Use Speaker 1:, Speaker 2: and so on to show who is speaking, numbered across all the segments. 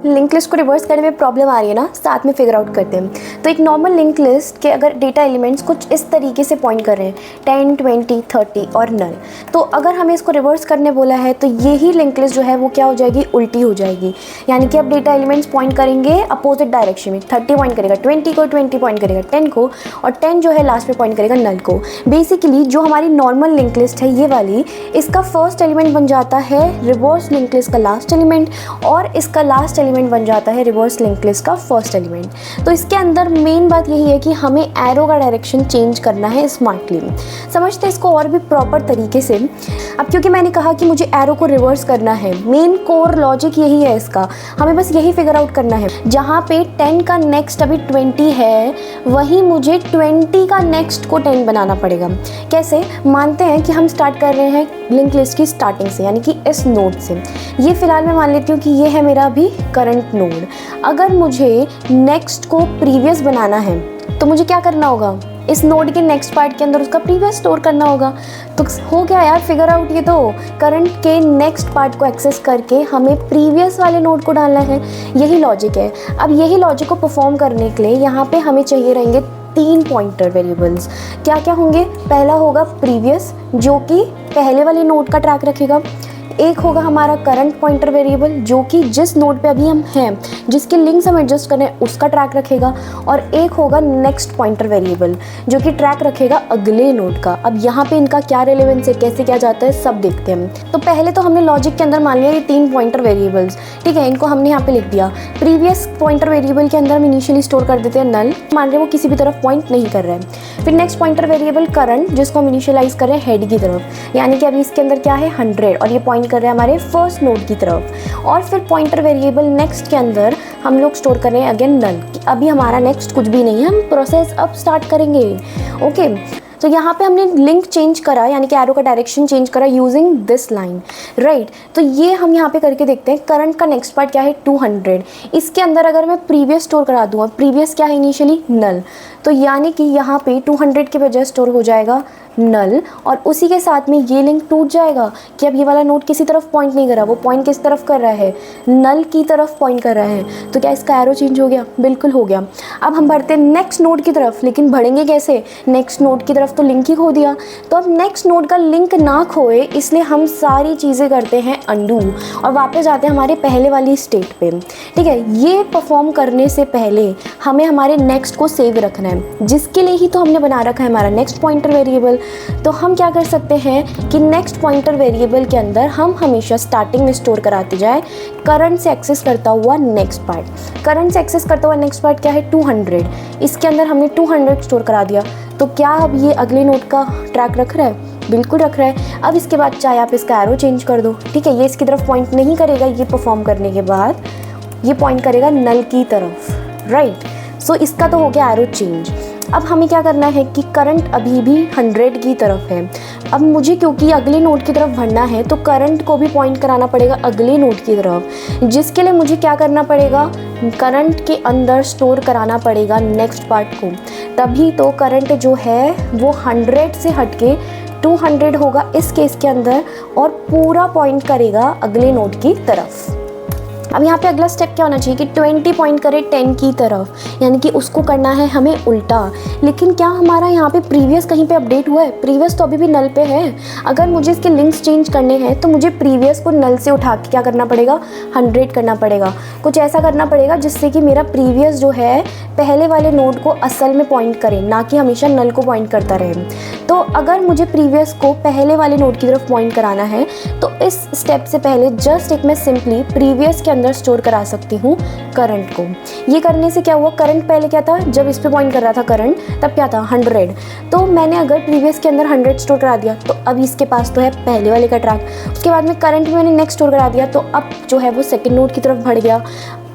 Speaker 1: Link list को reverse करने में प्रॉब्लम आ रही है ना, साथ में फिगर आउट करते हैं। तो एक नॉर्मल लिंक लिस्ट के अगर डेटा एलिमेंट्स कुछ इस तरीके से पॉइंट कर रहे हैं 10, 20, 30 और नल, तो अगर हमें इसको रिवर्स करने बोला है तो यही लिंक लिस्ट जो है वो क्या हो जाएगी, उल्टी हो जाएगी। यानी कि अब डेटा एलिमेंट्स पॉइंट करेंगे अपोजिट डायरेक्शन में। 30 पॉइंट करेगा 20 को, 20 पॉइंट करेगा 10 को, और 10 जो है लास्ट में पॉइंट करेगा नल को। बेसिकली जो हमारी नॉर्मल लिंक लिस्ट है ये वाली, इसका फर्स्ट एलिमेंट बन जाता है रिवर्स लिंक लिस्ट का लास्ट एलिमेंट, और इसका लास्ट एलिमेंट बन जाता है रिवर्स लिंक लिस्ट का फर्स्ट एलिमेंट। तो इसके अंदर मेन बात यही है कि हमें एरो का डायरेक्शन चेंज करना है स्मार्टली। समझते हैं इसको और भी प्रॉपर तरीके से। अब क्योंकि मैंने कहा कि मुझे एरो को रिवर्स करना है, मेन कोर लॉजिक यही है इसका, हमें बस यही फिगर आउट करना है। जहाँ पे 10 का नेक्स्ट अभी 20 है, वहीं मुझे 20 का नेक्स्ट को 10 बनाना पड़ेगा। कैसे? मानते हैं कि हम स्टार्ट कर रहे हैं लिंक लिस्ट की स्टार्टिंग से, यानी कि इस नोड से। ये फिलहाल मैं मान लेती हूँ कि ये है मेरा अभी करंट नोड। अगर मुझे नेक्स्ट को प्रीवियस बनाना है तो मुझे क्या करना होगा, इस नोड के नेक्स्ट पार्ट के अंदर उसका प्रीवियस स्टोर करना होगा। तो हो गया यार फिगर आउट। ये तो करंट के नेक्स्ट पार्ट को एक्सेस करके हमें प्रीवियस वाले नोड को डालना है, यही लॉजिक है। अब यही लॉजिक को परफॉर्म करने के लिए यहाँ पे हमें चाहिए रहेंगे 3 पॉइंटर वेरिएबल्स। क्या क्या होंगे? पहला होगा प्रीवियस, जो कि पहले वाले नोड का ट्रैक रखेगा। एक होगा हमारा करंट पॉइंटर वेरिएबल, जो कि जिस नोड पे अभी हम हैं, जिसके लिंक्स हम एडजस्ट करें उसका ट्रैक रखेगा। और एक होगा नेक्स्ट पॉइंटर वेरिएबल, जो कि ट्रैक रखेगा अगले नोड का। अब यहाँ पे इनका क्या रिलेवेंस है, कैसे क्या जाता है, सब देखते हैं। तो पहले तो हमने लॉजिक के अंदर मान लिया ये 3 पॉइंटर वेरिएबल्स, ठीक है, इनको हमने यहाँ पे लिख दिया। प्रीवियस पॉइंटर वेरिएबल के अंदर हम इनिशियली स्टोर कर देते हैं नल, मान रहे वो किसी भी तरफ पॉइंट नहीं कर रहा है। फिर नेक्स्ट पॉइंटर वेरिएबल करंट, जिसको हम इनिशियलाइज करें हेड की तरफ, यानी कि अभी इसके अंदर क्या है 100, और ये पॉइंट कर रहे हैं हमारे फर्स्ट नोड की तरफ। और फिर पॉइंटर वेरिएबल नेक्स्ट के अंदर हम लोग स्टोर कर रहे हैं अगेन नल। अभी हमारा नेक्स्ट कुछ भी नहीं है, हम प्रोसेस अब स्टार्ट करेंगे। ओके, तो यहाँ पे हमने लिंक चेंज करा, यानी कि एरो का डायरेक्शन चेंज करा यूजिंग दिस लाइन, राइट। तो ये हम यहाँ पे करके देखते हैं। करंट का नेक्स्ट पार्ट क्या है 200, इसके अंदर अगर मैं प्रीवियस स्टोर करा दूँ, प्रीवियस क्या है इनिशियली नल, तो यानी कि यहाँ पे 200 के बजाय स्टोर हो जाएगा नल। और उसी के साथ में ये लिंक टूट जाएगा कि अब ये वाला नोड किसी तरफ पॉइंट नहीं कर रहा, वो पॉइंट किस तरफ कर रहा है, नल की तरफ पॉइंट कर रहा है। तो क्या इसका एरो चेंज हो गया? बिल्कुल हो गया। अब हम बढ़ते हैं नेक्स्ट नोड की तरफ, लेकिन बढ़ेंगे कैसे? नेक्स्ट नोड की तरफ तो लिंक ही खो दिया। तो अब नेक्स्ट नोड का लिंक ना खोए, इसलिए हम सारी चीज़ें करते हैं अंडू और वापस जाते हैं हमारे पहले वाली स्टेट पे, ठीक है। ये परफॉर्म करने से पहले हमें हमारे नेक्स्ट को सेव रखना है, जिसके लिए ही तो हमने बना रखा है हमारा नेक्स्ट पॉइंटर वेरिएबल। तो हम क्या कर सकते हैं कि नेक्स्ट पॉइंटर वेरिएबल के अंदर हम हमेशा स्टार्टिंग में स्टोर कराते जाए करंट से एक्सेस करता हुआ नेक्स्ट पार्ट। करंट से एक्सेस करता हुआ नेक्स्ट पार्ट क्या है 200, इसके अंदर हमने 200 स्टोर करा दिया। तो क्या अब ये अगले नोड का ट्रैक रख रहा है? बिल्कुल रख रहा है। अब इसके बाद चाहे आप इसका एरो चेंज कर दो, ठीक है, ये इसकी तरफ पॉइंट नहीं करेगा, ये परफॉर्म करने के बाद ये पॉइंट करेगा नल की तरफ, राइट। सो इसका तो हो गया एरो चेंज। अब हमें क्या करना है कि करंट अभी भी 100 की तरफ है। अब मुझे क्योंकि अगले नोड की तरफ बढ़ना है तो करंट को भी पॉइंट कराना पड़ेगा अगले नोड की तरफ, जिसके लिए मुझे क्या करना पड़ेगा, करंट के अंदर स्टोर कराना पड़ेगा नेक्स्ट पार्ट को। तभी तो करंट जो है वो 100 से हटके 200 होगा इस केस के अंदर, और पूरा पॉइंट करेगा अगले नोड की तरफ। अब यहाँ पे अगला स्टेप क्या होना चाहिए कि 20 पॉइंट करे 10 की तरफ, यानी कि उसको करना है हमें उल्टा। लेकिन क्या हमारा यहाँ पे प्रीवियस कहीं पे अपडेट हुआ है? प्रीवियस तो अभी भी नल पे है। अगर मुझे इसके लिंक्स चेंज करने हैं तो मुझे प्रीवियस को नल से उठा के क्या करना पड़ेगा, 100 करना पड़ेगा। कुछ ऐसा करना पड़ेगा जिससे कि मेरा प्रीवियस जो है पहले वाले नोड को असल में पॉइंट करे, ना कि हमेशा नल को पॉइंट करता रहे। तो अगर मुझे प्रीवियस को पहले वाले नोड की तरफ पॉइंट कराना है तो इस स्टेप से पहले जस्ट एक मैं सिंपली प्रीवियस के अंदर स्टोर करा सकती हूँ करंट को। ये करने से क्या हुआ, करंट पहले क्या था, जब इस पे पॉइंट कर रहा था करंट तब क्या था 100। तो मैंने अगर प्रीवियस के अंदर 100 स्टोर करा दिया तो अब इसके पास तो है पहले वाले का ट्रैक। उसके बाद में करंट में मैंने नेक्स्ट स्टोर करा दिया तो अब जो है वो सेकेंड नोड की तरफ बढ़ गया।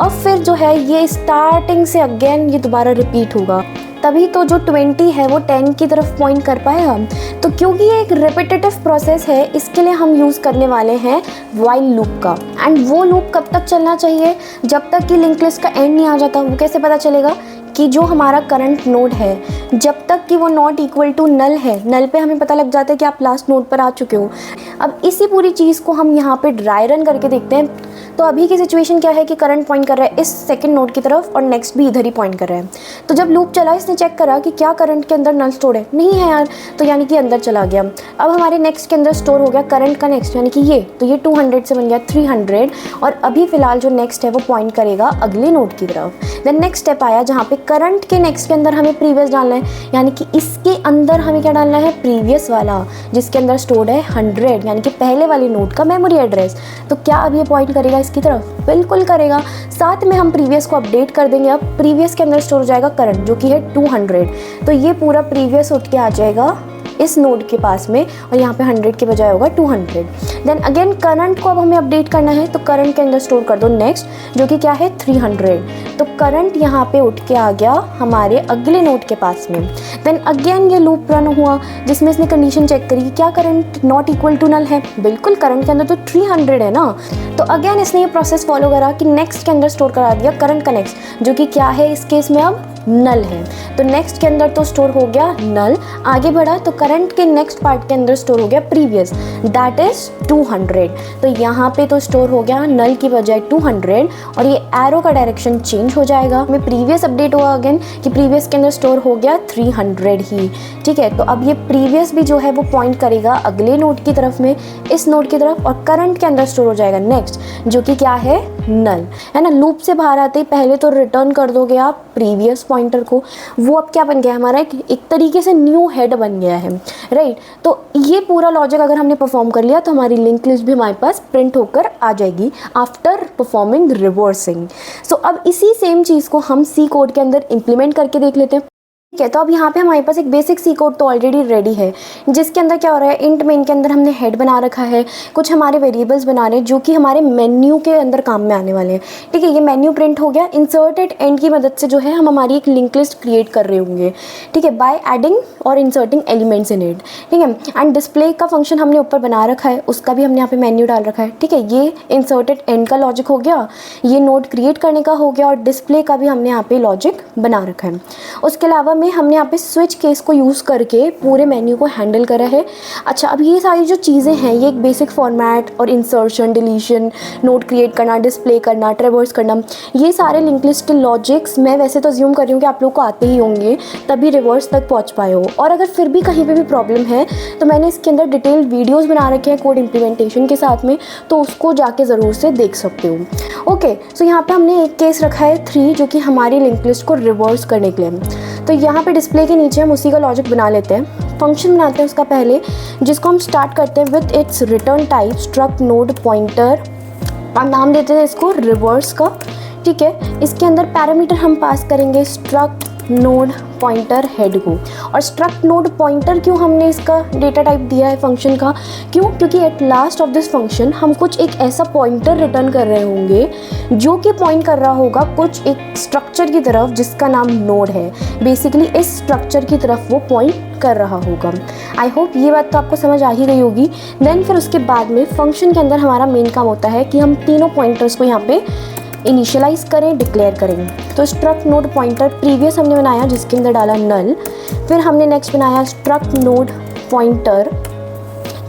Speaker 1: अब फिर जो है ये स्टार्टिंग से अगेन ये दोबारा रिपीट होगा, तभी तो जो 20 है वो 10 की तरफ पॉइंट कर पाएगा। तो क्योंकि ये एक रिपीटेटिव प्रोसेस है, इसके लिए हम यूज़ करने वाले हैं व्हाइल लूप का। एंड वो लूप कब तक चलना चाहिए, जब तक कि लिंक लिस्ट का एंड नहीं आ जाता। वो कैसे पता चलेगा कि जो हमारा करंट नोड है जब तक कि वो नॉट इक्वल टू नल है, नल पे हमें पता लग जाता है कि आप लास्ट नोड पर आ चुके हो। अब इसी पूरी चीज़ को हम यहाँ पे ड्राई रन करके देखते हैं। तो अभी की सिचुएशन क्या है कि करंट पॉइंट कर रहा है इस सेकंड नोड की तरफ और नेक्स्ट भी इधर ही पॉइंट कर रहा है। तो जब लूप चला इसने चेक करा कि क्या करंट के अंदर नल स्टोर है, नहीं है यार, तो यानी कि अंदर चला गया। अब हमारे नेक्स्ट के अंदर स्टोर हो गया करंट का नेक्स्ट, यानी कि ये, तो ये 200 से बन गया 300 और अभी फिलहाल जो नेक्स्ट है वो पॉइंट करेगा अगले नोड की तरफ। देन नेक्स्ट स्टेप आया जहाँ पे करंट के नेक्स्ट के अंदर हमें प्रीवियस डालना है, यानी कि इसके अंदर हमें क्या डालना है, प्रीवियस वाला जिसके अंदर स्टोर्ड है 100, यानी कि पहले वाले नोड का मेमोरी एड्रेस। तो क्या अब ये पॉइंट करेगा इसकी तरफ? बिल्कुल करेगा। साथ में हम प्रीवियस को अपडेट कर देंगे। अब प्रीवियस के अंदर स्टोर हो जाएगा करंट जो कि है 200, तो ये पूरा प्रीवियस उठ के आ जाएगा इस नोड के पास में और यहाँ पे 100 के बजाय होगा 200। देन अगेन करंट को अब हमें अपडेट करना है, तो करंट के अंदर स्टोर कर दो नेक्स्ट जो कि क्या है 300, तो करंट यहाँ पे उठ के आ गया हमारे अगले नोड के पास में। देन अगेन ये लूप रन हुआ जिसमें इसने कंडीशन चेक करी कि क्या current not equal to null है, बिल्कुल करंट के अंदर तो 300 है ना। तो अगेन इसने ये प्रोसेस फॉलो करा कि नेक्स्ट के अंदर स्टोर करा दिया करंट का नेक्स्ट जो कि क्या है इस केस में अब नल है। तो नेक्स्ट के अंदर तो स्टोर हो गया नल, आगे बढ़ा तो करंट के नेक्स्ट पार्ट के अंदर स्टोर हो गया प्रीवियस, दैट इज 200। तो यहाँ पे तो स्टोर हो गया नल की बजाय 200 और ये एरो का डायरेक्शन चेंज हो जाएगा। हमें प्रीवियस अपडेट हुआ अगेन कि प्रीवियस के अंदर स्टोर हो गया 300 ही, ठीक है। तो अब ये प्रीवियस भी जो है वो पॉइंट करेगा अगले नोड की तरफ में, इस नोड की तरफ, और करंट के अंदर स्टोर हो जाएगा नेक्स्ट जो कि क्या है नल, है ना। लूप से बाहर आते ही पहले तो रिटर्न कर दोगे आप प्रीवियस पॉइंटर को, वो अब क्या बन गया हमारा एक तरीके से न्यू हेड बन गया है, राइट। तो ये पूरा लॉजिक अगर हमने परफॉर्म कर लिया तो हमारी लिंक लिस्ट भी हमारे पास प्रिंट होकर आ जाएगी आफ्टर परफॉर्मिंग रिवर्सिंग। सो अब इसी सेम चीज़ को हम सी कोड के अंदर इम्प्लीमेंट करके देख लेते हैं, ठीक है। तो अब यहाँ पे हमारे पास एक बेसिक सी कोड तो ऑलरेडी रेडी है जिसके अंदर क्या हो रहा है, इंट मेन के अंदर हमने हेड बना रखा है, कुछ हमारे वेरिएबल्स बना रहे हैं जो कि हमारे मेन्यू के अंदर काम में आने वाले हैं, ठीक है। ये मेन्यू प्रिंट हो गया। इंसर्टेड एंड की मदद से जो है हम हमारी एक लिंक लिस्ट क्रिएट कर रहे होंगे, ठीक है, बाय एडिंग और इंसर्टिंग एलिमेंट्स इन इट, ठीक है। एंड डिस्प्ले का फंक्शन हमने ऊपर बना रखा है, उसका भी हमने यहाँ पे मेन्यू डाल रखा है, ठीक है। ये इंसर्टेड एंड का लॉजिक हो गया, ये नोड क्रिएट करने का हो गया और डिस्प्ले का भी हमने यहाँ पे लॉजिक बना रखा है। उसके अलावा में हमने यहाँ पे स्विच केस को यूज़ करके पूरे मेन्यू को हैंडल करा है। अच्छा, अब ये सारी जो चीज़ें हैं, ये एक बेसिक फॉर्मेट और इंसर्शन, डिलीशन, नोड क्रिएट करना, डिस्प्ले करना, ट्रेवर्स करना, ये सारे लिंक लिस्ट के लॉजिक्स मैं वैसे तो अज्यूम कर रही हूँ कि आप लोग को आते ही होंगे तभी रिवर्स तक पहुँच पाए हो। और अगर फिर भी कहीं पे भी प्रॉब्लम है तो मैंने इसके अंदर डिटेल्ड वीडियोज़ बना रखे हैं कोड इम्प्लीमेंटेशन के साथ में, तो उसको जाके ज़रूर से देख सकते हो। ओके, सो यहाँ पर हमने एक केस रखा है 3 जो कि हमारी लिंक लिस्ट को रिवर्स करने के लिए। तो यहाँ पे डिस्प्ले के नीचे हम उसी का लॉजिक बना लेते हैं, फंक्शन बनाते हैं उसका पहले, जिसको हम स्टार्ट करते हैं with its return type struct node pointer और नाम देते हैं इसको रिवर्स का, ठीक है। इसके अंदर पैरामीटर हम पास करेंगे स्ट्रक्ट नोड पॉइंटर हेड को। और स्ट्रक्ट नोड पॉइंटर क्यों हमने इसका डेटा टाइप दिया है फंक्शन का, क्यों, क्योंकि at last of this function हम कुछ एक ऐसा पॉइंटर रिटर्न कर रहे होंगे जो कि पॉइंट कर रहा होगा कुछ एक स्ट्रक्चर की तरफ जिसका नाम नोड है। बेसिकली इस स्ट्रक्चर की तरफ वो पॉइंट कर रहा होगा। आई होप ये बात तो आपको समझ आ ही गई होगी। देन फिर उसके बाद में फंक्शन के अंदर हमारा मेन काम होता है कि हम तीनों पॉइंटर्स को यहाँ पे इनिशियलाइज करें, डिक्लेयर करें। तो स्ट्रक्ट नोड पॉइंटर प्रीवियस हमने बनाया जिसके अंदर डाला नल, फिर हमने नेक्स्ट बनाया स्ट्रक्ट नोड पॉइंटर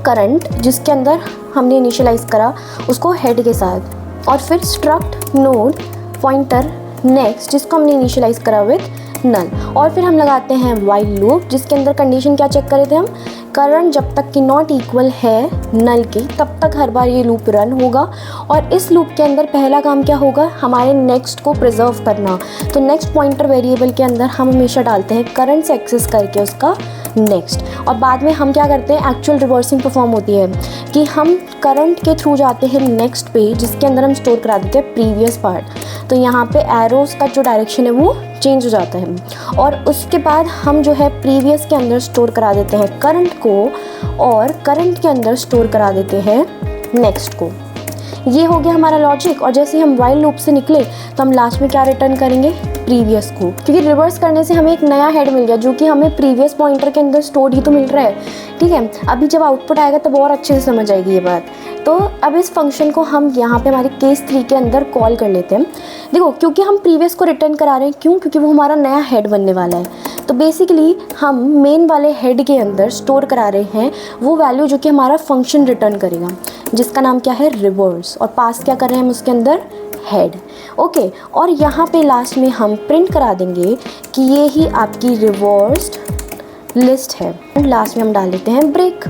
Speaker 1: करंट जिसके अंदर हमने इनिशियलाइज करा उसको हेड के साथ, और फिर स्ट्रक्ट नोड पॉइंटर नेक्स्ट जिसको हमने इनिशियलाइज करा विथ नल, और फिर हम लगाते हैं वाइल लूप जिसके अंदर कंडीशन क्या चेक करे थे हम, करंट जब तक कि नॉट इक्वल है नल के तब तक हर बार ये लूप रन होगा। और इस लूप के अंदर पहला काम क्या होगा, हमारे नेक्स्ट को प्रिजर्व करना। तो नेक्स्ट पॉइंटर वेरिएबल के अंदर हम हमेशा डालते हैं करंट से एक्सेस करके उसका नेक्स्ट, और बाद में हम क्या करते हैं, एक्चुअल रिवर्सिंग परफॉर्म होती है कि हम करंट के थ्रू जाते हैं नेक्स्ट पे जिसके अंदर हम स्टोर करा देते हैं प्रीवियस पार्ट। तो यहाँ पे एरोस का जो डायरेक्शन है वो चेंज हो जाता है, और उसके बाद हम जो है प्रीवियस के अंदर स्टोर करा देते हैं करंट को और करंट के अंदर स्टोर करा देते हैं नेक्स्ट को। ये हो गया हमारा लॉजिक। और जैसे हम वाइल लूप से निकले तो हम लास्ट में क्या रिटर्न करेंगे, प्रीवियस को, क्योंकि रिवर्स करने से हमें एक नया हेड मिल गया जो कि हमें प्रीवियस पॉइंटर के अंदर स्टोर ही तो मिल रहा है, ठीक है। अभी जब आउटपुट आएगा तब और अच्छे से समझ आएगी ये बात। तो अब इस फंक्शन को हम यहाँ पे हमारे केस 3 के अंदर कॉल कर लेते हैं। देखो क्योंकि हम प्रीवियस को रिटर्न करा रहे हैं, क्यों? क्योंकि वो हमारा नया हेड बनने वाला है। तो बेसिकली हम मेन वाले हेड के अंदर स्टोर करा रहे हैं वो वैल्यू जो कि हमारा फंक्शन रिटर्न करेगा, जिसका नाम क्या है? रिवर्स। और पास क्या कर रहे हैं हम उसके अंदर? हेड। ओके, और यहाँ पे लास्ट में हम प्रिंट करा देंगे कि ये ही आपकी रिवर्स्ड लिस्ट है। लास्ट में हम डाल देते हैं ब्रेक।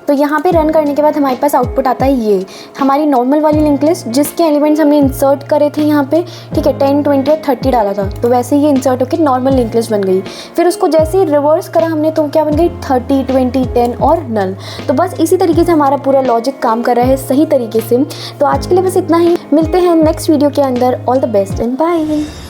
Speaker 1: तो यहाँ पे रन करने के बाद हमारे पास आउटपुट आता है ये हमारी नॉर्मल वाली लिंक लिस्ट, जिसके एलिमेंट्स हमने इंसर्ट करे थे यहाँ पे, ठीक है, 10, 20 और 30 डाला था, तो वैसे ही ये इंसर्ट होकर नॉर्मल लिंक लिस्ट बन गई। फिर उसको जैसे ही रिवर्स करा हमने तो क्या बन गई? 30, 20, 10 और नल। तो बस इसी तरीके से हमारा पूरा लॉजिक काम कर रहा है सही तरीके से। तो आज के लिए बस इतना ही, मिलते हैं नेक्स्ट वीडियो के अंदर। All the best and bye.